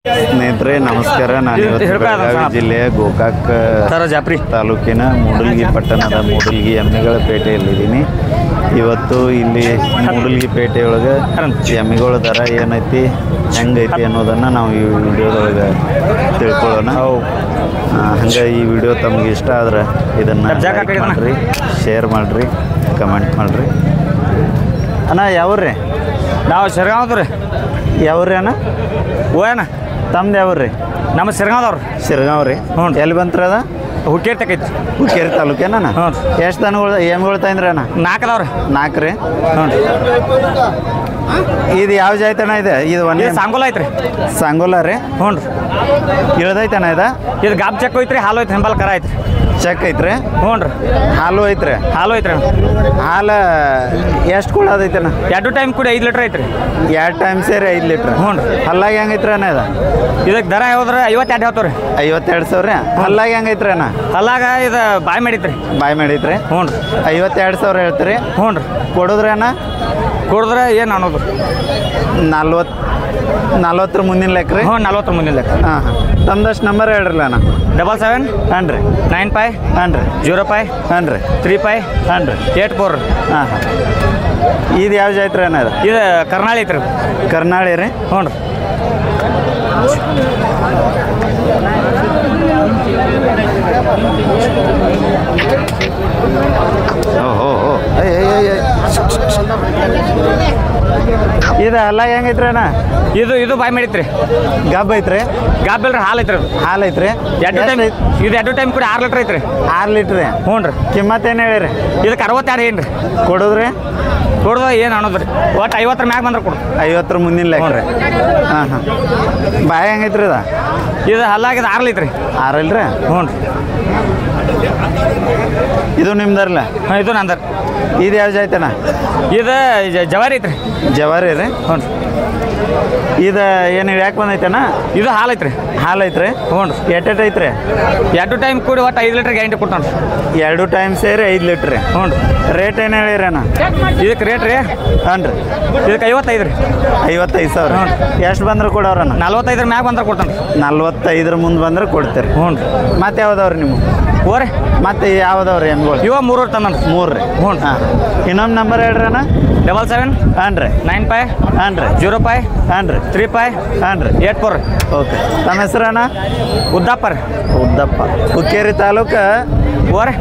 ಸ್ನೇಹಿತರೆ ನಮಸ್ಕಾರ. ನಾನು ಇವತ್ತು ಬೆಳಗಾವಿ ಜಿಲ್ಲೆಯ ಗೋಕಾಕ್ ತಾಲೂಕಿನ ಮೂಡಲ್ಗಿ ಪಟ್ಟಣದ ಮೂಡಲ್ಗಿ ಎಮ್ಮೆಗಳ ಪೇಟೆಯಲ್ಲಿದ್ದೀನಿ. ಇವತ್ತು ಇಲ್ಲಿ ಮೂಡಲ್ಗಿ ಪೇಟೆಯೊಳಗೆ ಎಮ್ಮೆಗಳ ದರ ಏನೈತಿ ಹೆಂಗೈತಿ ಅನ್ನೋದನ್ನು ನಾವು ಈ ವಿಡಿಯೋದೊಳಗೆ ತಿಳ್ಕೊಳ್ಳೋಣ. ಹಂಗೆ ಈ ವಿಡಿಯೋ ತಮಗೆ ಇಷ್ಟ ಆದ್ರೆ ಇದನ್ನು ಲೈಕ್ ಮಾಡಿರಿ, ಶೇರ್ ಮಾಡಿರಿ, ಕಮೆಂಟ್ ಮಾಡಿರಿ. ಅಣ್ಣ ಯಾವ್ರಿ? ನಾವು ಶಿರ್ಗಾಂವ್ರಿ. ಯಾವ್ರಿ ಅಣ್ಣ? ಓಯಣ್ಣ ತಮ್ದು ಯಾವ್ರಿ? ನಮ್ಮ ಶಿರ್ಗಾಂವ್ದವ್ರು. ಶಿರ್ಗಾಂವ್ ರೀ. ಹ್ಞೂ. ಎಲ್ಲಿ ಬಂತ್ರಿ ಅದ? ಹುಕ್ಕೇರಿ ತಕೈತಿ. ಹುಕ್ಕೇರಿ ತಾಲೂಕೇನ? ಹ್ಞೂ. ಎಷ್ಟು ದನಗಳು ಎಮ್ಮೆಗಳು ತಂದ್ರಿ ಅಣ್ಣ? 4 ಅದಾವ್ರಿ. 4 ರೀ. ಹ್ಞೂ. ಇದು ಯಾವ ಜಾಯ್ತಣ್ಣ? ಇದೆ ಇದು ಒಂದು ಸಾಂಗೋಲ ಐತ್ರಿ. ಸಾಂಗೋಲ ರೀ. ಹ್ಞೂ ರೀ. ಇಳ್ದೈತಣ್ಣ ಇದು? ಇದು ಗಾಬ್ ಚೆಕ್ ಐತ್ರಿ, ಹಾಲು ಐತ್ರಿ, ಹಿಂಬಲ್ ಕರ ಐತ್ರಿ. ಚೆಕ್ ಐತ್ರಿ? ಹ್ಞೂ ರೀ. ಹಾಲು ಐತ್ರಿ? ಹಾಲು ಐತ್ರಿ. ಹಾಲು ಎಷ್ಟು ಕೊಡೋದೈತಣ್ಣ? 2 ಟೈಮ್ ಕೂಡ 5 ಲೀಟ್ರ್ ಐತ್ರಿ. 2 ಟೈಮ್ ಸೇರಿ 5 ಲೀಟ್ರ್? ಹ್ಞೂ ರೀ. ಹಲ್ಲಾಗಿ ಹೆಂಗೈತ್ರಿ ಅಣ್ಣ ಇದು? ಇದಕ್ಕೆ ದರ ಯಾವ್ದ್ರ 52 ಹೇಳ್ತಾವ್ರಿ. 52,000 ರೀ. ಹಲ್ಲಾಗಿ ಹೆಂಗೈತ್ರಿ ಅಣ್ಣ? ಹಲ್ಲಾಗ ಇದು ಬಾಯ್ ಮಾಡಿತ್ರಿ. ಬಾಯ್ ಮಾಡೈತ್ರಿ? ಹ್ಞೂ ರೀ. 52,000 ಹೇಳ್ತೀರಿ? ಹ್ಞೂ ರೀ. ಕೊಡೋದ್ರಿ ಅಣ್ಣ? ಕೊಡಿದ್ರೆ ಏನು ಅನ್ನೋದು 40 ಮುಂದಿನ ಲೆಕ್ಕ ರೀ? ಹ್ಞೂ 40 ಮುಂದಿನ ಲೆಕ್ಕ. ಹಾಂ ಹಾಂ. ತಮ್ದಷ್ಟು ನಂಬರ್ ಹೇಳ್ರಲ್ಲ ಅಣ್ಣ. 77 ಹಾಂ ರೀ. 95 ಹಾಂ ರೀ. 05 ಹಾಂ ರೀ. 35 ಹಾಂ ರೀ. 84 ರೀ. ಹಾಂ ಹಾಂ. ಇದು ಯಾವ ಜಾತ್ರೆ ಅಣ್ಣ? ಇದು ಕರ್ನಾಳಿ ಐತ್ರಿ. ಕರ್ನಾಳಿ ರೀ? ಹ್ಞೂ ರೀ. ಓಹೋ ಇದು ಅಲ್ಲ ಹೆಂಗೈತ್ರಿ ಅಣ್ಣ? ಇದು ಬಾಯ್ ಮಾಡಿತ್ರಿ. ಗಬ್ ಐತ್ರಿ? ಗಾಬ್ ಇಲ್ರಿ, ಹಾಲು ಐತ್ರಿ. ಹಾಲು ಐತ್ರಿ? 2 ಟೈಮ್ ಇದು 2 ಟೈಮ್ ಕೂಡ 6 ಲೀಟ್ರ್ ಐತ್ರಿ. 6 ಲೀಟ್ರ್ ರೀ? ಹ್ಞೂ ರೀ. ಕಿಮ್ಮತ್ತು ಏನು ಹೇಳಿರಿ? ಇದಕ್ಕೆ 62 ಏನು ರೀ. ಕೊಡೋದ್ರಿ? ಕೊಡೋದು ಏನು ಅನ್ನೋದು ರೀ. ಒಟ್ಟು 50 ಮ್ಯಾಗ ಬಂದ್ರೆ ಕೊಡು. 50 ಮುಂದಿನ ಲೆಕ್ಕ ರೀ? ಹಾಂ ಹಾಂ. ಬಾಯಿ ಹೆಂಗೈತ್ರಿ ಇದು? ಇದು ಹಲ್ಲಾಗಿದ್ದು 6 ಲೀಟ್ರ್ ರೀ. 6 ಇಲ್ರಿ? ಹ್ಞೂ ರೀ. ಇದು ನಿಮ್ದರ್ಲ? ಹಾಂ, ಇದು ನಂದರ್. ಇದು ಯಾವ ಜಾಯ್ತಣ್ಣ? ಇದು ಜವಾರಿ ಐತ್ರಿ. ಜವಾರಿ ರೀ? ಹ್ಞೂ ರೀ. ಇದು ಏನು ಯಾಕೆ ಬಂದೈತಣ್ಣ? ಇದು ಹಾಲು ಐತ್ರಿ. ಹಾಲು ಐತ್ರಿ? ಹ್ಞೂ ರೀ. ಎಟ್ಟೆಟ್ ಐತ್ರಿ? 2 ಟೈಮ್ ಕೂಡಿ ಒಟ್ಟು 5 ಲೀಟ್ರ್ ಗ್ಯಾರಂಟಿ ಕೊಡ್ತಾನೆ ರೀ. 2 ಟೈಮ್ ಸೇರಿ 5 ಲೀಟ್ರ್ ರೀ? ಹ್ಞೂ ರೀ. ರೇಟ್ ಏನು ಹೇಳಿರಿ ಅಣ್ಣ? ಇದಕ್ಕೆ ರೇಟ್ ರೀ? ಹಾಂ ರೀ. ಇದಕ್ಕೆ 55 ರೀ. 55,000? ಎಷ್ಟು ಬಂದ್ರೆ ಕೊಡೋರಣ್ಣ? 45 ಮ್ಯಾಗ ಬಂದ್ರೆ ಕೊಡ್ತಾನೆ ರೀ. 45 ಮುಂದೆ ಬಂದ್ರೆ ಕೊಡ್ತೀರಿ? ಹ್ಞೂ ರೀ. ಮತ್ತೆ ಯಾವ್ದವ್ರಿ ನೀವು? ಓರಿ ಮತ್ತೆ ಯಾವ್ದವ್ರಿ ಎಮ್ಗಳು? ಇವ 3 ತಂದನ್ ರೀ. 3 ರೀ? ಹ್ಞೂ ರೀ. ಹಾಂ. ಇನ್ನೊಂದು ನಂಬರ್ ಹೇಳ್ರಿ ಅಣ್ಣ. 77 ಹಾಂ ರೀ. 95 ಹಾಂ ರೀ. 05 ಹಾಂ ರೀ. 35 ಹಾಂ ರೀ. 84 ರೀ. ಓಕೆ. ತಮ್ಮ ಹೆಸರು ಅಣ್ಣ? ಉದ್ದಪ್ಪ ರೀ. ಉದ್ದಪ್ಪ. ಹುಕ್ಕೇರಿ ತಾಲೂಕು? ಓರಿ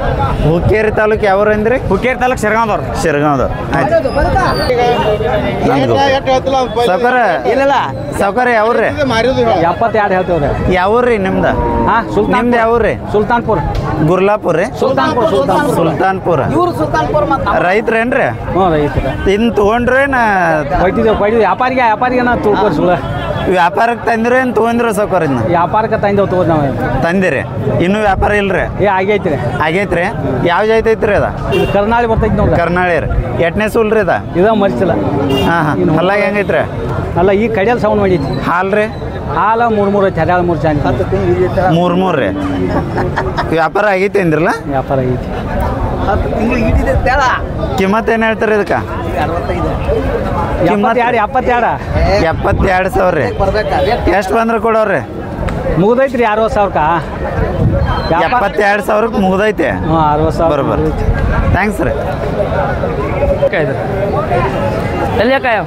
ಹುಕ್ಕೇರಿ ತಾಲೂಕು ಯಾವ್ರು ಅಂದ್ರಿ? ಹುಕ್ಕೇರಿ ತಾಲೂಕು ಶಿರ್ಗಾಂವ್ದವ್ರು. ಶಿರ್ಗಾಂವ್ದವ್ರು. ಆಯ್ತು. ಸೌಕರ ಇಲ್ಲ ಸೌಕರ ಯಾವ್ರಿ? 72 ಹೇಳ್ತೇವ್ರಿ. ಯಾವ್ರಿ ನಿಮ್ದು? ಹಾಂ, ನಿಮ್ದು ಯಾವ್ರಿ? ಸುಲ್ತಾನ್ಪುರ. ಗುರ್ಲಾಪುರ ರೀ? ಸುಲ್ತಾನ್ಪುರ. ರೈತ್ರೇನ್ರಿ? ಹ್ಞೂ ರೈತರ. ಇನ್ನು ತೊಗೊಂಡ್ರೇನ? ಕೊಯ್ತಿದ್ದೇವೆ ವ್ಯಾಪಾರಿಗೆ ನಾ ತಿಳ್ಕೊರಿ ಸುಳ್ಳ. ವ್ಯಾಪಾರಕ್ಕೆ ತಂದಿರೋ ಏನು ತೊಗೊಂಡ್ರಿ ಸೌಕರ್? ಇದನ್ನ ವ್ಯಾಪಾರಕ್ಕೆ ತಂದೇವು ತಗೋದು ನಾವು. ತಂದಿರಿ? ಇನ್ನೂ ವ್ಯಾಪಾರ ಇಲ್ರಿ? ಆಗೈತ್ರಿ. ಆಗೈತ್ರಿ? ಯಾವ ಜಾಯ್ತೈತ್ರಿ ಅದ? ಇದು ಕರ್ನಾಳಿ ಬರ್ತೈತಿ ನೋಡ್ರಿ. ಕರ್ನಾಳಿ ರೀ? ಎಟ್ನೇ ಸೂಲ್ ರೀ ಅದ? ಇದ ಮರಿಸಿಲ್ಲ. ಹಾಂ ಹಾಂ. ಅಲ್ಲಾಗ ಹೆಂಗೈತ್ರಿ? ಅಲ್ಲ ಈ ಕಡಿಯಲ್ಲಿ ಸೌಂಡ್ ಮಾಡೈತಿ. ಹಾಲು ರೀ? ಹಾಲು 3 ಐತಿ. 3 ಚಾನಿ 3 ರೀ? ವ್ಯಾಪಾರ ಆಗೈತಿ ಅಂದ್ರಲ್ಲ? ವ್ಯಾಪಾರ ಆಗೈತಿ. 10 ತಿಂಗಳಿಗೆ ಇಟ್ಟಿದೆ ತೇಳ. ಕಿಮ್ಮತ್ತು ಏನು ಹೇಳ್ತಾರೆ ಇದಕ್ಕೆ? 72 72,000 ರೀ? ಎಷ್ಟು ಬಂದ್ರೆ ಕೊಡೋರಿ? ಮುಗ್ದೈತ್ರಿ 60,000ಕ್ಕೆ. 72,000ಕ್ಕೆ ಮುಗ್ದೈತೆ? ಹ್ಞೂ 60,000 ಬರೋಬ್ಬರ. ಥ್ಯಾಂಕ್ಸ್ ರೀ. ಎಲ್ಲಿ ಕಾಯ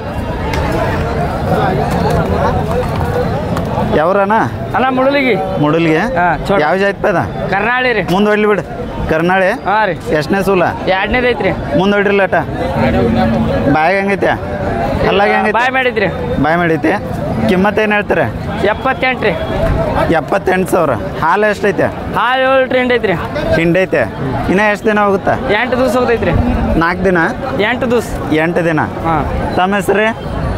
ಯಾವ್ರಣ್ಣ? ಅಲ್ಲ ಮುಡಲಿಗಿ. ಮುಡಲ್ಗೆ? ಹಾಂ. ಯಾವ ಜಾಯ್ತ ಅದ? ಕರ್ನಾಳಿ ರೀ. ಮುಂದೆ ಹೊಡ್ಲಿ ಬಿಡು. ಕರ್ನಾಳಿ? ಹಾಂ ರೀ. ಎಷ್ಟನೇ ಸೂಲ? 2ನೇದು ಐತ್ರಿ. ಮುಂದೆ ಹೊಡ್ರಿಲ್ಲ ಅಟ. ಬಾಯಿಗೆ ಹೆಂಗೈತೆ? ಅಲ್ಲಾಗ ಹೆಂಗೈತೆ? ಬಾಯ್ ಮಾಡಿದ್ರಿ. ಬಾಯ್ ಮಾಡೈತೆ? ಕಿಮ್ಮತ್ತು ಏನು ಹೇಳ್ತಾರೆ? 78 ರೀ. 78,000. ಹಾಲು ಎಷ್ಟೈತೆ? ಹಾಲು 7 ಲೀಟ್ರ್ ಹಿಂಡೈತ್ರಿ. ಹಿಂಡೈತೆ? ಇನ್ನೂ ಎಷ್ಟು ದಿನ ಹೋಗುತ್ತಾ? 8 ದಿವಸ ಹೋಗ್ತೈತ್ರಿ. 4 ದಿನ? 8 ದಿವಸ. 8 ದಿನ? ಹಾಂ. ತಮ್ಮ ಹೆಸರು?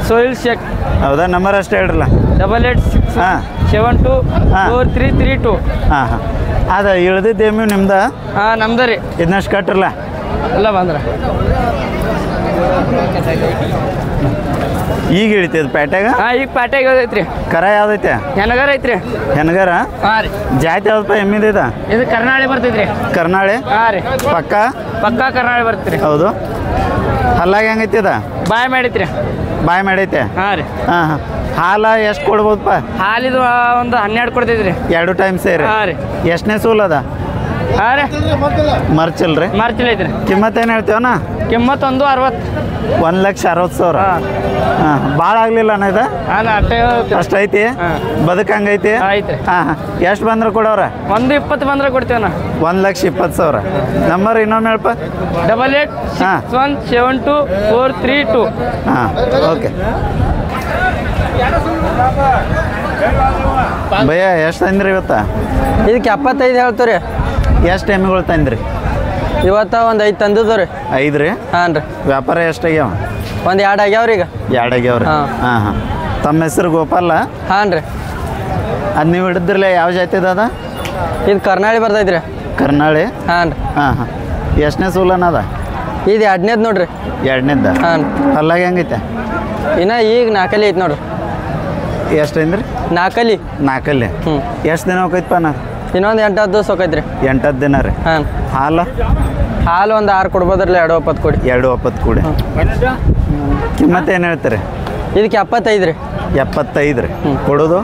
ಸೋಹಿಲ್ ಶೇಖ್. ಹೌದಾ? ನಂಬರ್ ಅಷ್ಟೇ ಹೇಳ್ರಲ್ಲ. 88 ಹಾಂ. 72 ಹಾಂ. 4332. ಹಾಂ ಹಾಂ. ಅದು ಇಳ್ದಿದ್ದು ಎಮ್ಮಿ ನಿಮ್ದು? ಹಾಂ ನಮ್ದು ರೀ. ಇದನ್ನಷ್ಟು ಕಟ್ಟಿರಲ್ಲ? ಎಲ್ಲ ಬಂದ್ರೆ ಈಗ ಇಳಿತದ ಪೇಟೆಗ? ಹಾಂ ಈಗ ಪ್ಯಾಟ್ಯಾಗ ಐತ್ರಿ. ಕರ ಯಾವ್ದೈತೆ? ಹೆನಗರ ಐತ್ರಿ. ಹೆನಗರ? ಹಾಂ ರೀ. ಜಾತಿ ಯಾವ್ದಪ್ಪ ಎಮ್ಮಿದ? ಇದು ಕರ್ನಾಳಿ ಬರ್ತೈತ್ರಿ. ಕರ್ನಾಳಿ? ಹಾಂ ರೀ. ಪಕ್ಕ ಕರ್ನಾಳಿ ಬರ್ತೈತ್ರಿ. ಹೌದು. ಹಲ್ಲಾಗ ಹೆಂಗೈತಿ ಅದ? ಬಾಯ್ ಮಾಡೈತ್ರಿ. ಬಾಯ್ ಮಾಡೈತೆ? ಹಾಂ ರೀ. ಹಾಂ ಹಾಂ. ಹಾಲ ಎಷ್ಟು ಕೊಡ್ಬೋದಪ್ಪ? ಹಾಲಿದು ಒಂದು 12 ಕೊಡ್ತೈತ್ರಿ. 2 ಟೈಮ್ ಸೇರಿ. ಹಾಂ ರೀ. ಎಷ್ಟನೇ ಸೂಲ್ ಅದ? ಹಾಂ ರೀ. ಮರ್ಚಿಲ್ರಿ. ಮಾರ್ಚಿಲ್ ಐತ್ರಿ. ಕಿಮ್ಮತ್ ಏನು ಹೇಳ್ತೀವಣ್ಣ? ಕಿಮ್ಮತ್ತು 160. 1,60,000. ಹಾಂ ಭಾಳ ಆಗಲಿಲ್ಲ ಅಣ್ಣ ಇದು? ಹಾಂ ಅಷ್ಟೇ ಅಷ್ಟು ಐತಿ. ಬದುಕು ಹಂಗೈತಿ. ಐತ್ರಿ. ಹಾಂ ಹಾಂ ಎಷ್ಟು ಬಂದ್ರೆ ಕೊಡೋರ? 120 ಬಂದ್ರೆ ಕೊಡ್ತೀವಣ್ಣ. 1,20,000. ನಂಬರ್ ಇನ್ನೊಮ್ಮೆ ಹೇಳಪ್ಪ. 8861724232. ಹಾಂ ಓಕೆ. ಭಯ್ಯ ಎಷ್ಟು ತಂದ್ರಿ ಇವತ್ತ? ಇದಕ್ಕೆ 75 ಹೇಳ್ತೀರಿ. ಎಷ್ಟು ಎಮ್ಮೆಗಳು ತಂದ್ರಿ ಇವತ್ತ ಒಂದು 5 ತಂದಿದ್ದು ರೀ. 5 ರೀ? ಹಾಂ ರೀ. ವ್ಯಾಪಾರ ಎಷ್ಟಾಗ್ಯಾವ? ಒಂದು 2 ಆಗ್ಯಾವ್ರಿ ಈಗ. 2 ಆಗ್ಯಾವ್ರಿ. ಹಾಂ ಹಾಂ. ತಮ್ಮ ಹೆಸರು ಗೋಪಾಲ? ಹಾಂ ರೀ. ಅದು ನೀವು ಹಿಡಿದ್ರಲ್ಲ ಯಾವ ಜಾತಿದ ಅದ? ಇದು ಕರ್ನಾಳಿ ಬರ್ತೈತ್ರಿ. ಕರ್ನಾಳಿ? ಹಾಂ ರೀ. ಹಾಂ. ಎಷ್ಟನೇ ಸೂಲನ ಅದ? ಇದು 2ನೇದು ನೋಡ್ರಿ. 2ನೇದ? ಹಾಂ. ಅಲ್ಲಾಗ ಹೆಂಗೈತೆ? ಇನ್ನು ಈಗ 4 ಐತೆ ನೋಡ್ರಿ. ಎಷ್ಟು ಅಂದ್ರಿ? 4. 4. ಎಷ್ಟು ದಿನ ಹೋಗೈತಪ್ಪ ನಾ? ಇನ್ನೊಂದು 8-10 ದಿವಸ ಹೋಗೈತ್ರಿ. 8-10 ದಿನ ರೀ. ಹಾಂ. ಹಾಲು ಒಂದು 6 ಕೊಡ್ಬೋದ್ರಲ್ಲ. 2 ಕೊಡಿ. 2 ಕೂಡಿ. ಕಿಮ್ಮತ್ತು ಏನು ಹೇಳ್ತೀರಿ? ಇದಕ್ಕೆ 75 ರೀ. 75 ರೀ. ಕೊಡೋದು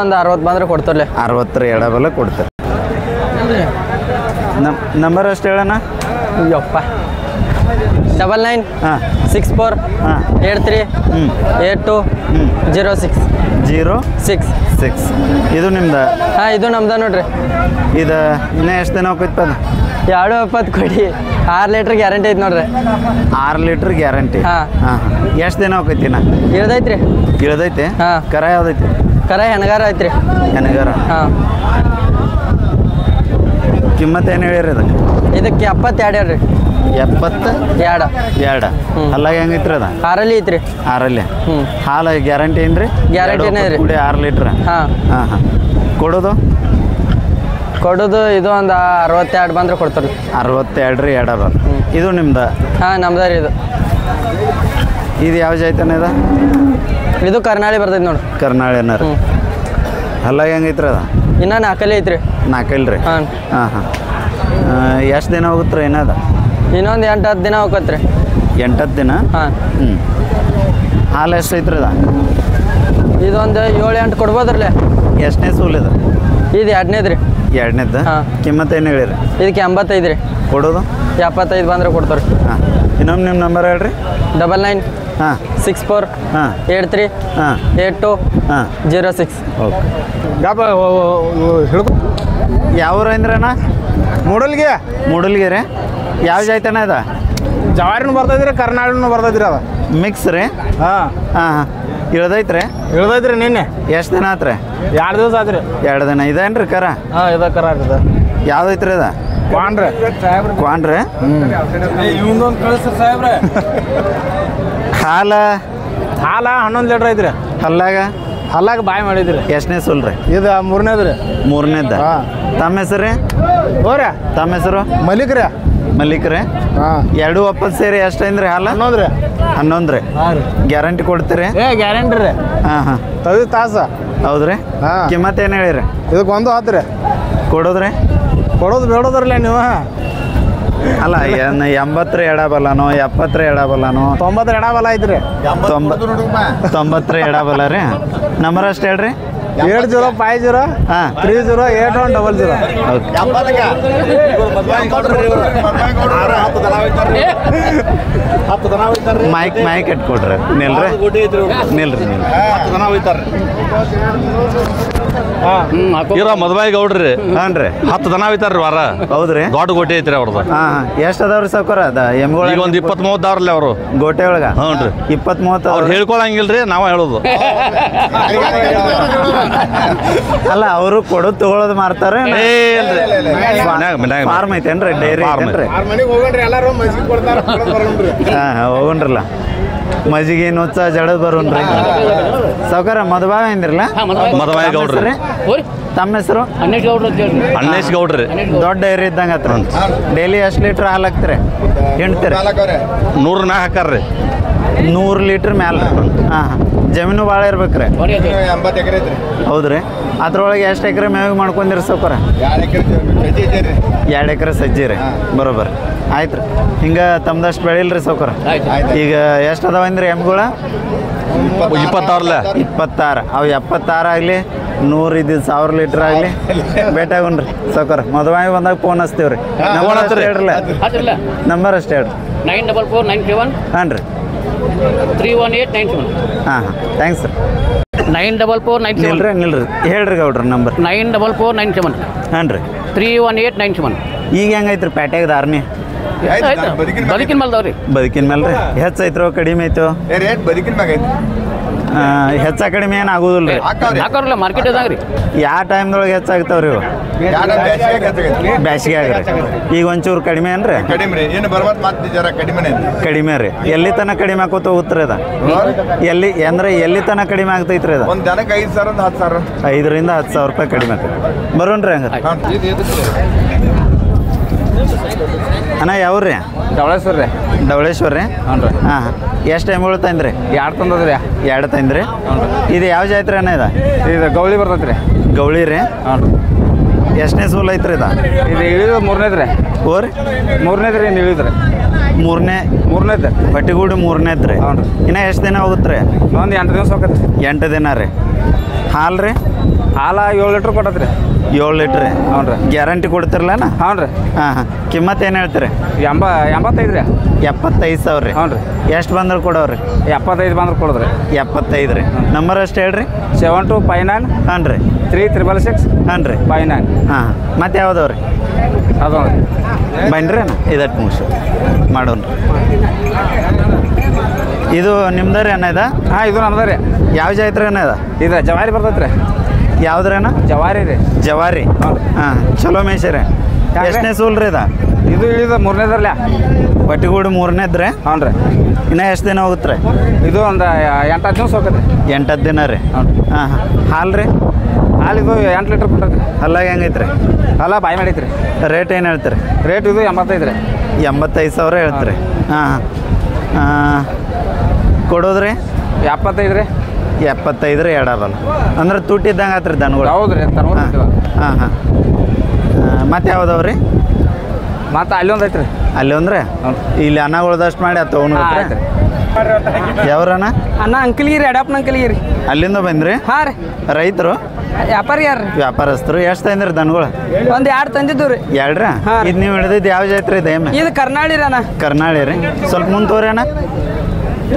ಒಂದು 60 ಬಂದ್ರೆ ಕೊಡ್ತಾರಲ್ಲ. 60 ರೀ. ಎಡಬಲ ಕೊಡ್ತಾರೆ. ನಂಬರ್ ಅಷ್ಟು ಹೇಳೋಣ. ಯಪ್ಪ 99 ಹಾಂ 64 ಹಾಂ 83 82 06 06. ಇದು ನಿಮ್ದು? ಹಾಂ ಇದು ನಮ್ದು ನೋಡ್ರಿ. ಇದು ಇನ್ನೂ ಎಷ್ಟು ದಿನ ಹೋಗೈತಪ್ಪ ಅದು? 2 ಕೊಡಿ. 6 ಲೀಟ್ರ್ ಗ್ಯಾರಂಟಿ ಐತೆ ನೋಡ್ರಿ. 6 ಲೀಟ್ರ್ ಗ್ಯಾರಂಟಿ. ಹಾಂ ಹಾಂ. ಎಷ್ಟು ದಿನ ಹೋಗೈತಿ ನಾ? ಇಳ್ದೈತ್ರಿ. ಇಳ್ದೈತೆ? ಹಾಂ. ಕರ ಯಾವ್ದೈತಿ? ಕರ ಹೆಣಗಾರ ಐತ್ರಿ. ಹೆಣಗಾರ. ಹಾಂ. ಕಿಮ್ಮತ್ತು ಏನು ಹೇಳಿರಿ ಅದಕ್ಕೆ? ಇದಕ್ಕೆ 72 ಹೇಳ್ರಿ. 72. ಅಲ್ಲಾಗ ಹೆಂಗೈತ್ರಿ ಅದ? 6 ಐತ್ರಿ. 6. ಹ್ಞೂ. ಹಾಲು ಗ್ಯಾರಂಟಿ ಏನು ರೀ? ಗ್ಯಾರಂಟಿನೇ ರೀ. ಕೂಡಿ 6 ಲೀಟ್ರ್. ಹಾಂ ಹಾಂ ಹಾಂ. ಕೊಡೋದು ಇದು ಒಂದು 62 ಬಂದ್ರೆ ಕೊಡ್ತಾರೆ. 62 ರೀ. ಎಡಬಲ್. ಇದು ನಿಮ್ದು? ಹಾಂ ನಮ್ದು ರೀ. ಇದು ಯಾವ ಜಾಯ್ತಾನೆ ಇದು? ಇದು ಕರ್ನಾಳಿ ಬರ್ತೈತೆ ನೋಡ್ರಿ. ಕರ್ನಾಳಿ ಏನಾರ? ಅಲ್ಲಾಗ ಹೆಂಗೈತ್ರಿ ಅದ? ಇನ್ನೂ 4 ಐತ್ರಿ. 4 ರೀ. ಹಾಂ. ಹಾಂ ಹಾಂ. ಎಷ್ಟು ದಿನ ಹೋಗುತ್ತೆ ಏನದ? ಇನ್ನೊಂದು 8-10 ದಿನ ಹೋಗತ್ರಿ. 8-10 ದಿನ? ಹಾಂ. ಹಾಲು ಎಷ್ಟು ಐತ್ರಿ ಅದ? ಇದೊಂದು 7-8 ಕೊಡ್ಬೋದ್ರಲ್ಲೇ. ಎಷ್ಟನೇ ಸೂಲ್ ಇದು? ಇದು 2ನೇದು ರೀ. 2ನೇದ? ಹಾಂ. ಕಿಮ್ಮತ್ತು ಏನು ಹೇಳಿರಿ? ಇದಕ್ಕೆ 85 ರೀ. ಕೊಡೋದು 75 ಬಂದ್ರೆ ಕೊಡ್ತಾರೆ. ಹಾಂ. ಇನ್ನೊಮ್ಮೆ ನಿಮ್ಮ ನಂಬರ್ ಹೇಳ್ರಿ. 99 ಹಾಂ 64 ಹಾಂ 83 ಹಾಂ 82 ಹಾಂ 06. ಓಕೆ. ಹಿಡ್ಕೊ. ಯಾವ ಊರು ಅಂದ್ರಣ್ಣ? ಮೂಡಲ್ಗೆ. ಮೂಡಲ್ಗಿ ರೀ. ಯಾವ ಜಾಯ್ತಾನ ಅದ? ಜವಾರಿನೂ ಬರ್ತೈತ್ರಿ, ಕರ್ನಾಟಕನೂ ಬರ್ತೈತ್ರಿ ಅದ. ಮಿಕ್ಸ್ ರೀ? ಹಾಂ ಹಾಂ ಹಾಂ. ಇಳ್ದೈತ್ರಿ? ಇಳ್ದೈತ್ರಿ ನಿನ್ನೆ. ಎಷ್ಟು ದಿನ ಆತ್ರಿ? 2 ದಿವಸ ಆತ್ರಿ. 2 ದಿನ. ಇದೇನು ರೀ ಕರ? ಹಾಂ ಇದ ಕರ ಇದು. ಯಾವ್ದೈತ್ರಿ ಅದ? ಕ್ವಾನ್ರಿ. ಕ್ವಾನ್ರಿ? ಇವೊಂದೊಂದು ಕಳಿಸ್ರಿ ಸಾಹೇಬ್ರೆ. ಹಾಲು 11 ಲೀಟ್ರ್ ಐತ್ರಿ. ಹಲ್ಲಾಗ ಬಾಯ್ ಮಾಡಿದ್ರಿ. ಎಷ್ಟನೇ ಸೂಲ್ ರೀ? ಇದು 3ನೇದು ರೀ. 3ನೇದ? ಹಾಂ. ತಮ್ಮ ಹೆಸರು ರೀ? ಹೋರಿ ತಮ್ಮ ಹೆಸರು? ಮಲ್ಲಿಕ್ ರೀ. ಮಲ್ಲಿಕ್ ರೀ. ಹಾಂ. 2 ಒಪ್ಪತ್ತು ಸೇರಿ ಎಷ್ಟು ಐತ್ರಿ ಹಾಲು? 11 ರೀ. 11 ರೀ. ಹಾಂ ರೀ. ಗ್ಯಾರಂಟಿ ಕೊಡ್ತೀರಿ? ಗ್ಯಾರಂಟಿ ರೀ. ಹಾಂ ಹಾಂ. ತದಿ ತಾಸ. ಹೌದ್ರಿ? ಹಾಂ. ಕಿಮ್ಮತ್ತು ಏನು ಹೇಳಿರಿ? ಇದಕ್ಕೆ 1 ಆತ್ರಿ. ಕೊಡೋದ್ರಿ? ಕೊಡೋದು ಬೇಡೋದ್ರಲ್ಲ ನೀವು. ಅಲ್ಲ 80 ಎಡಬಲ್ಲನೋ 70 ಎಡಬಲ್ಲನೋ? 90 ಎಡಬಲ ಐತ್ರಿ. 90 ಎಡಬಲ್ಲ ರೀ. ನಂಬರ್ ಅಷ್ಟು ಹೇಳ್ರಿ. 8050 ಹಾಂ 308100. ಮೈಕ್ ಇಟ್ಕೊಡ್ರಿ. ನಿಲ್ರಿ ನಿಲ್ರಿ. ಇರೋ ಮದುವೆ ಗೌಡ್ರಿ. ಹಾಂ ರೀ. 10 ದನ ಹೋಯ್ತಾರ್ರಿ ವಾರ. ಹೌದ್ರಿ? ದೊಡ್ಡ ಗೋಟೆ ಐತ್ರಿ ಅವ್ರದ್ದು. ಹಾಂ ಹಾಂ. ಎಷ್ಟು ಅದಾವ್ರಿ ಸಾವ್ಕಾರ? ಅದ ಎಮ್ಗಳು ಈಗ ಒಂದು 20-30 ಅವ್ರಲ್ಲ ಅವರು ಗೋಟೆ ಒಳಗೆ? ಹ್ಞೂ ರೀ. 20-30 ಅವ್ರು ಹೇಳ್ಕೊಳಂಗಿಲ್ರಿ, ನಾವ ಹೇಳೋದು. ಅಲ್ಲ ಅವರು ಕೊಡೋದು ತಗೊಳೋದು ಮಾರ್ತಾರೆ? ಫಾರ್ಮ್ ಐತೇನ್ರಿ? ಡೈರಿ ಐತೇನ್ರಿ? ಹಾಂ ಹಾಂ ಹೋಗೋಣ್ರಲ್ಲ. ಮಜ್ಜಿಗೆ ನುಚ್ಚ ಜಡದ್ ಬರೋನ್ರಿ. ಸಾವ್ಕಾರ ಮದುವೆ ಅಂದಿರಲ್ಲ? ಮದುವೆ ಗೌಡ್ರಿ. ತಮ್ಮ ಹೆಸರು? ಅಣ್ಣೇಶ್ ಗೌಡ್ರಿ. ದೊಡ್ಡ ಡೈರಿ ಇದ್ದಂಗೆ ಹತ್ರ. ಡೈಲಿ ಎಷ್ಟು ಲೀಟ್ರ್ ಹಾಲು ಹಾಕ್ತೀರಿ? ಹಿಂಡ್ತೀರಿ? 100 ಮ್ಯಾಗ ಹಾಕಾರ್ರಿ. 100 ಲೀಟ್ರ್ ಮ್ಯಾಲ. ಹಾಂ ಹಾಂ. ಜಮೀನು ಭಾಳ ಇರ್ಬೇಕ್ರಿ? 80 ಎಕರೆ ಐತ್ರಿ. ಹೌದ್ರಿ? ಅದ್ರೊಳಗೆ ಎಷ್ಟು ಎಕರೆ ಮೇವಿಗೆ ಮಾಡ್ಕೊಂಡಿರಿ ಸಾವ್ಕಾರ? 2 ಎಕರೆ ಸಜ್ಜಿ ರೀ. ಬರೋಬ್ಬರ ಆಯ್ತು ರೀ. ಹಿಂಗೆ ತಮ್ದಷ್ಟು ಬೆಳಿಲ್ರಿ ಸಾವ್ಕಾರ? ಈಗ ಎಷ್ಟು ಅದಾವ ಅಂದ್ರಿ ಎಮ್ಗಳ? 26 26 ಅವು 76 ಆಗಲಿ 100 ಇದ್ದು 1000 ಲೀಟ್ರ್ ಆಗಲಿ ಭೇಟಿಯಾಗೋಣ್ರಿ ಸಾವ್ಕಾರ ಮದುವೆ ಬಂದಾಗ ಫೋನ್ ಹಚ್ತೀವಿ ರೀ ನಂಬರ್ ಅಷ್ಟೇ ಹೇಳ್ರಲ್ಲ ನಂಬರ್ ಅಷ್ಟೇ ಹೇಳ್ರಿ 94497 ಹಾಂ ರೀ 31897 ಹಾಂ ಥ್ಯಾಂಕ್ಸ್ ರೀ 94497 ನಿಲ್ರಿ ಹೇಳ್ರಿ ಗೌಡ್ರಿ ನಂಬರ್ 94497 ಹಾಂ ರೀ 31897 ಈಗ ಹೆಂಗೈತ್ರಿ ಪ್ಯಾಟ್ಯಾಗ ದಾರ್ನಿ ಬದುಕಿನ ಮಲ್ದವ್ರಿ ಬದುಕಿನ ಮೇಲೆ ರೀ ಹೆಚ್ಚೈತ್ರೋ ಕಡಿಮೆ ಐತೋ ರೇಟ್ ಬದುಕಿನ ಮ್ಯಾಗ ಐತಿ ಹೆಚ್ಚ ಕಡಿಮೆ ಏನು ಆಗೋದಿಲ್ಲ ರೀ ಹಾಕೋರಲ್ಲ ಮಾರ್ಕೆಟ್ ಇದಾಗ ರೀ ಯಾವ ಟೈಮ್ದೊಳಗೆ ಹೆಚ್ಚಾಗ್ತಾವ್ರಿ ಇವು ಬ್ಯಾಸಿಗೆ ಆಗ್ರಿ ಈಗ ಒಂಚೂರು ಕಡಿಮೆ ಏನ್ರಿ ಕಡಿಮೆ ರೀ ಏನು ಬರ್ಬಾರ್ದು ಮತ್ತೆ ಜರ ಕಡಿಮೆನೇ ಕಡಿಮೆ ರೀ ಎಲ್ಲಿ ತನಕ ಕಡಿಮೆ ಆಕೋತ ಹೋಗ್ತಾರೆ ಅದ ಎಲ್ಲಿ ತನಕ ಕಡಿಮೆ ಆಗ್ತೈತ್ರಿ ಅದ ಒಂದು ದನಕ್ಕೆ 5,000 10,000 5,000 ರಿಂದ 10,000 ರೂಪಾಯಿ ಕಡಿಮೆ ಆಗ್ತೈತಿ ಬರೋಣ್ರಿ ಹಂಗಾರೆ ಅಣ್ಣ ಯಾವ್ರಿ ಡವಳೇಶ್ವರ ರೀ ಡವಳೇಶ್ವರ ರೀ ಹ್ಞೂ ರೀ ಹಾಂ ಎಷ್ಟು ಎಮ್ಮೆಗಳು ತಂದ್ರಿ 2 ತಂದದ್ರಿ 2 ತಂದ್ರಿ ಇದು ಯಾವ ಜಾತ್ರೆ ಅಣ್ಣ ಇದು ಗೌಳಿ ಬರ್ತೈತೆ ರೀ ಗೌಳಿ ರೀ ಹ್ಞೂ ರೀ ಎಷ್ಟನೇ ಸೂಲ್ ಐತ್ರಿ ಇದು ಇಳಿದು 3ನೇದು ರೀ ಓರಿ 3ನೇದು ರೀ ಇಳಿದ್ರಿ 3ನೇದು ಬಟ್ಟಿಗೂಡಿ 3ನೇದು ರೀ ಹ್ಞೂ ರೀ ಇನ್ನು ಎಷ್ಟು ದಿನ ಹೋಗುತ್ತೆ ರೀ ಒಂದು 8 ದಿವಸ ಹೋಗತ್ತೆ 8 ದಿನ ರೀ ಹಾಲು ರೀ ಹಾಲು 7 ಲೀಟ್ರ್ ಕೊಟ್ಟತ್ರಿ 7 ಲೀಟ್ರ್ ರೀ ಹ್ಞೂ ರೀ ಗ್ಯಾರಂಟಿ ಕೊಡ್ತಿರಲ್ಲಣ್ಣ ಹ್ಞೂ ರೀ ಹಾಂ ಕಿಮ್ಮತ್ತು ಏನು ಹೇಳ್ತೀರಿ 85 ರೀ 75,000 ರೀ ಹ್ಞೂ ರೀ ಎಷ್ಟು ಬಂದ್ರೆ ಕೊಡೋರಿ 75 ಬಂದ್ರೆ ಕೊಡೋದ್ರಿ 75 ರೀ ನಂಬರ್ ಅಷ್ಟು ಹೇಳ್ರಿ 7259 ಹಾಂ ರೀ 3666 ಹಾಂ ರೀ 59 ಹಾಂ ಮತ್ತೆ ಯಾವ್ದವ ರೀ ಅದು ಬನ್ರಿ ಅಣ್ಣ ಇದಟ್ಟು ಮುಗಿಸಿ ಮಾಡೋಣ ಇದು ನಿಮ್ದು ಅಣ್ಣ ಇದ ಹಾಂ ಇದು ನಮ್ದು ರೀ ಯಾವ ಜಾತ್ರೆ ಅಣ್ಣ ಇದ ಇದು ಜವಾರಿ ಬರ್ತೈತೆ ರೀ ಯಾವ್ದ್ರಣ್ಣ ಜವಾರಿ ರೀ ಜವಾರಿ ಹ್ಞೂ ರೀ ಹಾಂ ಚಲೋ ಮೇಯ್ಸಿರಿ ಎಷ್ಟನೇ ಸೂಲ್ ರೀ ಇದ ಇದು ಇಳಿದ 3ನೇದ್ರಲ್ಲ ಬಟ್ಟಿಗೂಡಿ 3ನೇದು ರೀ ಹ್ಞೂ ರೀ ಇನ್ನು ಎಷ್ಟು ದಿನ ಹೋಗುತ್ತೆ ರೀ ಇದು ಒಂದು 8-10 ದಿವಸ ಹೋಗತ್ತೆ ರೀ 8 ದಿನ ರೀ ಹಾಂ ಹಾಂ ಹಾಲು ರೀ ಹಾಲು ಇದು 8 ಲೀಟ್ರ್ ಕೊಟ್ಟೈತೆ ರೀ ಅಲ್ಲಾಗ ಹೆಂಗೈತೆ ರೀ ಅಲ್ಲ ಬಾಯಿ ಮಾಡೈತೆ ರೀ ರೇಟ್ ಏನು ಹೇಳ್ತೀರಿ ರೇಟ್ ಇದು 85 ರೀ 85,000 ಹೇಳ್ತೀರಿ ಹಾಂ ಹಾಂ ಕೊಡೋದ್ರಿ 75 ರೀ 75 ರೀ ಎಡಬಲ್ಲ ಅಂದ್ರೆ ತುಟ್ಟಿದ್ದಂಗೆ ಆತ್ರಿ ದನಗಳು ಹೌದು ರೀ ಹಾಂ ಹಾಂ ಮತ್ತೆ ಯಾವ್ದವ ರೀ ಮತ್ತು ಅಲ್ಲಿ ಒಂದು ಐತೆ ರೀ ಅಲ್ಲಿ ಅಂದ್ರೆ ಇಲ್ಲಿ ಅನ್ನಗಳ್ದಷ್ಟು ಮಾಡಿ ಅದು ತೊಗೊಂಡ್ರಿ ಯಾವ್ರಣ್ಣ ಅಣ್ಣ ಅಂಕಲ್ಗಿರಿ ಎಡಪ್ಪನ ಅಂಕಲ್ಗಿರಿ ಅಲ್ಲಿಂದ ಬಂದ್ರಿ ಹಾಂ ರೀ ರೈತರು ವ್ಯಾಪಾರಿ ಯಾರು ರೀ ವ್ಯಾಪಾರಸ್ಥರು ಎಷ್ಟು ತಂದ್ರಿ ದನಗಳು ಒಂದು 2 ತಂದಿದ್ದು ರೀ 2 ರೀ ಹಾಂ. ಇದು ನೀವು ಹಿಡಿದಿದ್ದು ಯಾವ ಜಾತ್ರೆ ಇದೆ ಎಮ್ಮೆ ಇದು ಕರ್ನಾಳಿ ರೀ ಅಣ್ಣ ಕರ್ನಾಳಿ ರೀ ಸ್ವಲ್ಪ ಮುಂದೆ ತೋರಿ ಅಣ್ಣ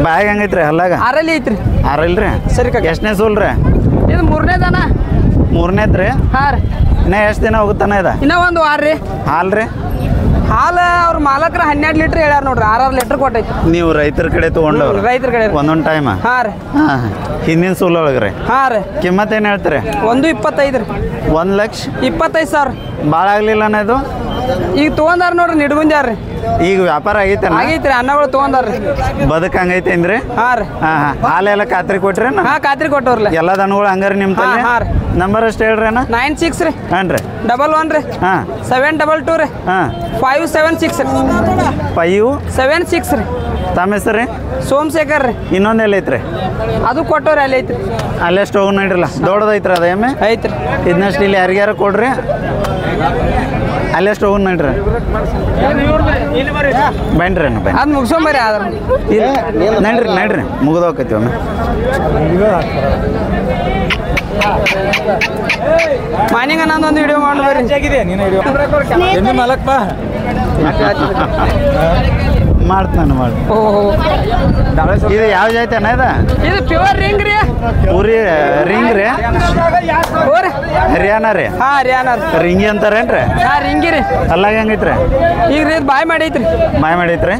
ಬ್ಯಾಗ್ ಹೆಂಗೈತ್ರಿ ಹಲ್ಲಾಗ ಆರಲ್ಲಿ ಐತ್ರಿ ಆರಲ್ರಿ ಸರಿ ಕಾಕ. ಎಷ್ಟನೇ ಸೂಲ್ ರೀ ಇದು 3ನೇದಣ್ಣ 3ನೇದು ರೀ ಹಾಂ ರೀ ಇನ್ನ ಎಷ್ಟು ದಿನ ಹೋಗುತ್ತಾನ ಇದ ಇನ್ನೂ ಒಂದು ವಾರ ರೀ ಹಾಲು ರೀ ಹಾಲು ಅವ್ರ ಮಾಲಕ್ರ 12 ಲೀಟ್ರ್ ಹೇಳ್ಯಾರ ನೋಡ್ರಿ 6 ಲೀಟ್ರ್ ಕೊಟ್ಟೈತಿ ನೀವು ರೈತರ ಕಡೆ ತೊಗೊಂಡವ್ರು ರೈತರ ಕಡೆ ಒಂದೊಂದು ಟೈಮ್ ಹಾಂ ರೀ ಹಾಂ ಹಿಂದಿನ ಸೂಲ್ ಒಳಗೆ ರೀ ಹಾಂ ರೀ ಕಿಮ್ಮತ್ತು ಏನು ಹೇಳ್ತೀರಿ 1.25 ರೀ 1,25,000 25,000 ಭಾಳ ಆಗ್ಲಿಲ್ಲ ಇದು ಈಗ ತೊಗೊಂಡಾರ ನೋಡ್ರಿ ನಿಡ್ಗುಂಜಾರ ರೀ ಈಗ ವ್ಯಾಪಾರ ಆಗೈತೆ ಆಗೈತ್ರಿ ಅನ್ನಗಳು ತೊಗೊಂಡಾರ ರೀ ಬದುಕು ಹಂಗೈತೆ ಅಂದ್ರಿ ಹಾಂ ರೀ ಹಾಂ ಹಾಂ ಹಾಲೆಲ್ಲ ಖಾತ್ರಿ ಕೊಟ್ರಿ ಹಾಂ ಖಾತ್ರಿ ಕೊಟ್ಟವ್ರಲ್ಲ ಎಲ್ಲ ದನಗಳು ಹಂಗಾರಿ ನಿಮ್ಮ ತಲೆ ಹಾಂ, ಹಾಂ ನಂಬರ್ ಅಷ್ಟು ಹೇಳ್ರಿ ಅಣ್ಣ 96 ರೀ ಹಾಂ ರೀ 11 ರೀ ಹಾಂ 722 ರೀ ಹಾಂ 576 ರೀ 576 ರೀ ತಮ್ಮ ಹೆಸರು ರೀ ಸೋಮಶೇಖರ್ ರೀ ಇನ್ನೊಂದು ಎಲ್ಲಿ ಐತ್ರಿ ಅದು ಕೊಟ್ಟವ್ರಿ ಅಲ್ಲಿ ಐತ್ರಿ ಅಲ್ಲೆಷ್ಟು ಹೋಗಿ ನೋಡ್ರಲ್ಲ ದೊಡ್ಡದೈತ್ರಿ ಅದ ಎಮ್ಮೆ ಐತ್ರಿ ಇದನ್ನಷ್ಟು ಇಲ್ಲಿ ಯಾರಿಗ್ಯಾರ ಕೊಡ್ರಿ ಅಲ್ಲೆಷ್ಟು ಹೋಗಿ ನೋಡ್ರಿ ಬನ್ರಿ ಅಣ್ಣ ಬನ್ನಿ ಅದು ಮುಗಿಸ್ಕೊಂಬರಿ ಆದ್ರೆ ನಡ್ರಿ ಮುಗಿದು ಹೋಗ್ತೈತಿ ಒಮ್ಮೆ ಮಾನಿಂಗ ನಂದೊಂದು ವಿಡಿಯೋ ಮಾಡ್ಬರಿ ಮಾಡ್ತಾನೆ ಮಾಡಿ ಇದು ಯಾವ ಜಾತಿ ಅಣ್ಣ ಇದು ಪ್ಯೂರ್ ರಿಂಗ್ ರೀ ಪೂರಿ ರಿಂಗ್ ರೀ ಓರಿ ಹರಿಯಾಣ ರೀ ಹಾಂ ಹರಿಯಾಣ ರೀ ರಿಂಗಿ ಅಂತಾರೇನ್ರಿ ಹಾಂ ರಿಂಗಿ ರೀ ಅಲ್ಲಾಗ ಹೆಂಗೈತ್ರಿ ಈಗ ರೀ ಇದು ಬಾಯ್ ಮಾಡೈತ್ರಿ ಮಾಯ ಮಾಡೈತ್ರಿ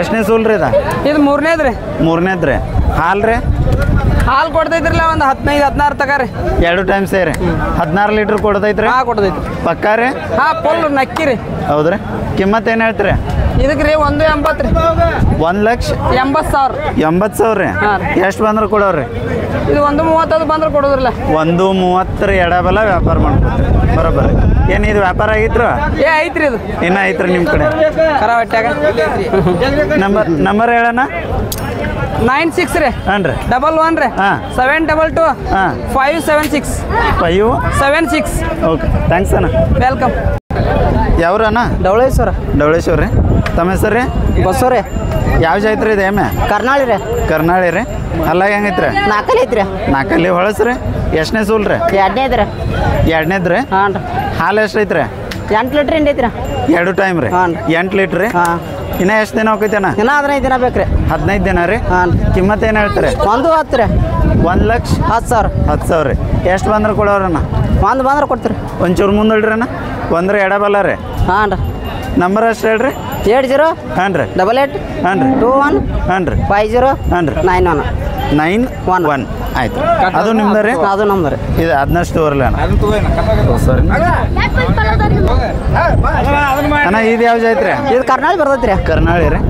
ಎಷ್ಟನೇ ಸೂಲ್ ರೀ ಇದು 3ನೇದು ರೀ 3ನೇದು ರೀ ಹಾಲು ರೀ ಹಾಲು ಕೊಡ್ತೈತ್ರಿಲ್ಲ ಒಂದು 15-16 ತಕ ರೀ 2 ಟೈಮ್ ಸೇರಿ 16 ಲೀಟ್ರ್ ಕೊಡ್ತೈತ್ರಿ ಹಾಂ ಕೊಡ್ತೈತ್ರಿ ಪಕ್ಕಾ ರೀ ಹಾಂ ಫುಲ್ ನಕ್ಕಿ ರೀ ಹೌದ್ರಿ ಕಿಮ್ಮತ್ತು ಏನು ಹೇಳ್ತೀರಿ ಇದಕ್ಕೆ ರೀ 1.80 ರೀ 1,80,000 80,000 ರೀ ಹಾಂ. ಎಷ್ಟು ಬಂದ್ರೆ ಕೊಡೋರಿ ಇದು 1.30 ಬಂದ್ರೆ ಕೊಡೋದ್ರಲ್ಲ 1.30 ಎಡಬಲ ವ್ಯಾಪಾರ ಮಾಡ್ಕೊತೀರಿ ಬರೋಬ್ಬರಿ ಏನು ಇದು ವ್ಯಾಪಾರ ಆಗಿತ್ತು ಏ ಐತ್ರಿ ಇದು ಇನ್ನೂ ಐತ್ರಿ ನಿಮ್ಮ ಕಡೆ ಕರ ಹೊಟ್ಯಾಗ ನಂಬರ್ ಹೇಳೋಣ 96 ರೀ ಹಾಂ ರೀ 11 ರೀ ಹಾಂ. 722 ಹಾಂ 576 76 ಓಕೆ ಥ್ಯಾಂಕ್ಸ್ ಅಣ್ಣ ವೆಲ್ಕಮ್ ಯಾವ್ರಣ್ಣ ಡವಳೇಶ್ವರ ಡವಳೇಶ್ವರ ರೀ ತಮ್ಮ ಹೆಸರು ರೀ ಬಸ್ಸೋರೆ ಯಾವ ಜಾತ್ರೆ ಇದೆ ಎಮ್ಮೆ ಕರ್ನಾಳಿ ರೀ ಕರ್ನಾಳಿ ರೀ ಅಲ್ಲ ಹೆಂಗೈತ್ರಿ ನಾಲ್ಕಲ್ಲಿ ಐತ್ರಿ ನಾಲ್ಕಲ್ಲಿ ಹೊಳಸ್ರಿ ಎಷ್ಟನೇ ಸೂಲ್ ರೀ ಎರಡನೇ ಐತ್ರಿ ಎರಡನೇದು ರೀ ಹಾಂ ರೀ ಹಾಲು ಎಷ್ಟು ಐತ್ರಿ 8 ಲೀಟ್ರ್ ಹಿಂಡಿ ಐತ್ರಿ 2 ಟೈಮ್ ರೀ ಹಾಂ. 8 ಲೀಟ್ರ್ ರೀ ಹಾಂ ಇನ್ನು ಎಷ್ಟು ದಿನ ಹೋಗೈತಣ್ಣ ಇನ್ನೂ 15 ದಿನ ಬೇಕು ರೀ 15 ದಿನ ರೀ ಹಾಂ ಕಿಮ್ಮತ್ತು ಏನು ಹೇಳ್ತಾರೆ ಒಂದು 10 ರೀ 1,10,000 10,000 ರೀ ಎಷ್ಟು ಬಂದ್ರೆ ಕೊಡೋರಣ್ಣ ಒಂದು ಬಂದ್ರೆ ಕೊಡ್ತೀರಿ ಒಂಚೂರು ಮುಂದಳ್ರಿ ಅಣ್ಣ ಒಂದ್ರೆ ಎಡಬಲ್ಲ ರೀ ಹಾಂ ರೀ ನಂಬರ್ ಅಷ್ಟು ಹೇಳ್ರಿ 80 ಹಾಂ ರೀ 88 ಹಾಂ ರೀ 21 ಹಾಂ ರೀ 50 ಹಾಂ ರೀ 91 9-1 ಆಯ್ತು ಅದು ನಿಮ್ದು ರೀ ಅದು ನಮ್ದು ರೀ ಇದು ಅದನ್ನಷ್ಟು ತೋರ್ಲಿ ಅಣ್ಣ ಸರಿ ಅಣ್ಣ ಇದು ಯಾವ ಜಾತ್ರೆ ಇದು ಕರ್ನಾಳಿ ಬರ್ತೈತಿ ರೀ ಕರ್ನಾಳಿ ರೀ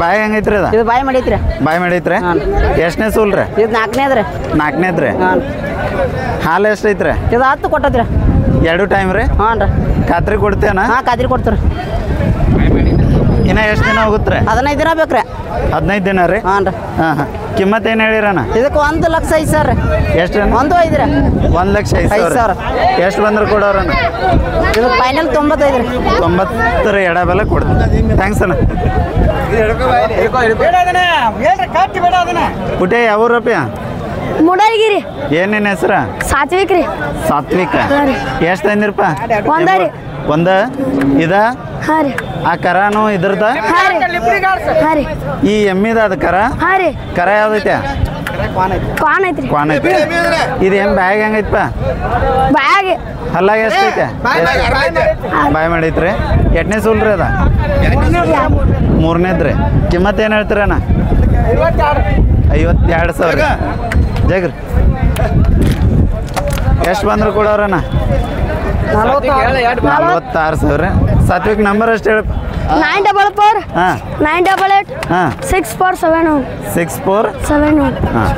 ಬಾಯಿ ಹೆಂಗೈತ್ರಿ ಅದ ಇದು ಬಾಯಿ ಮಾಡೈತಿ ರೀ ಬಾಯಿ ಮಾಡೈತ್ರಿ ಎಷ್ಟನೇ ಸೂಲ್ ರೀ ಇದು 4ನೇದು ರೀ 4ನೇದು ರೀ ಹಾಂ ಹಾಲು ಎಷ್ಟೈತ್ರಿ ಇದು 10 ಕೊಟ್ಟೈತಿ ರೀ 2 ಟೈಮ್ ರೀ ಹಾಂ ರೀ ಖಾತ್ರಿ ಕೊಡ್ತೇನ ಹಾಂ ಕಾದ್ರಿ ಕೊಡ್ತೀರಿ ಇನ್ನು ಎಷ್ಟು ದಿನ ಹೋಗುತ್ತೆ ರೀ 15 ದಿನ ಬೇಕು ರೀ 15 ದಿನ ರೀ ಹಾಂ ರೀ ಹಾಂ ಹಾಂ ಕಿಮ್ಮತ್ತು ಏನು ಹೇಳಿರಣ್ಣ ಇದಕ್ಕೆ 1,05,000 ರೀ ಎಷ್ಟು 1,05,000 ರೀ 1,05,000 ಎಷ್ಟು ಬಂದ್ರೆ ಕೊಡೋರಣ್ಣ ಇದಕ್ಕೆ ಫೈನಲ್ 95 ರೀ 90 ಎಡಬೆಲ್ಲ ಕೊಡ್ತೀನಿ ಥ್ಯಾಂಕ್ಸ್ ಅಣ್ಣ ಪುಟೆ ಯಾವ ರೂಪಾಯಿ ಮುಡಲ್ಗಿರಿ ಏನೇನು ಹೆಸ್ರ ಸಾತ್ವಿಕ್ ರೀ ಸಾತ್ವಿಕ ಎಷ್ಟು ತಂದಿರಪ್ಪ ಒಂದ ರೀ ಒಂದ ಇದ ಹಾಂ ರೀ ಆ ಕರಾನು ಇದ್ರದ ಹಾಂ ರೀ ಹಾಂ ರೀ ಈ ಎಮ್ಮಿದ ಅದು ಕರ ಹಾಂ ರೀ ಕರ ಯಾವ್ದೈತೆ ಕ್ವಾನ್ ಐತ್ರಿ ಕ್ವಾನ್ ಐತಿ ಇದು ಏನು ಬ್ಯಾಗ್ ಹೆಂಗೈತಪ್ಪ ಬ್ಯಾಗ್ ಹಲ್ಲಾಗ ಎಷ್ಟೈತೆ ಬಾಯ್ ಮಾಡೈತ್ರಿ ಎಷ್ಟನೇ ಸೂಲ್ ರೀ ಅದ 3ನೇದು ರೀ ಕಿಮ್ಮತ್ತು ಏನು ಹೇಳ್ತೀರಣ್ಣ 52,000 ಜಗ್ರಿ ಎಷ್ಟು ಬಂದ್ರೆ ಕೊಡೋರಣ್ಣ 46,000 ಸಾತ್ವಿಕ್ ನಂಬರ್ ಅಷ್ಟು ಹೇಳಪ್ಪ 944 ಹಾಂ 988 ಹಾಂ 6471 64 71 ಹಾಂ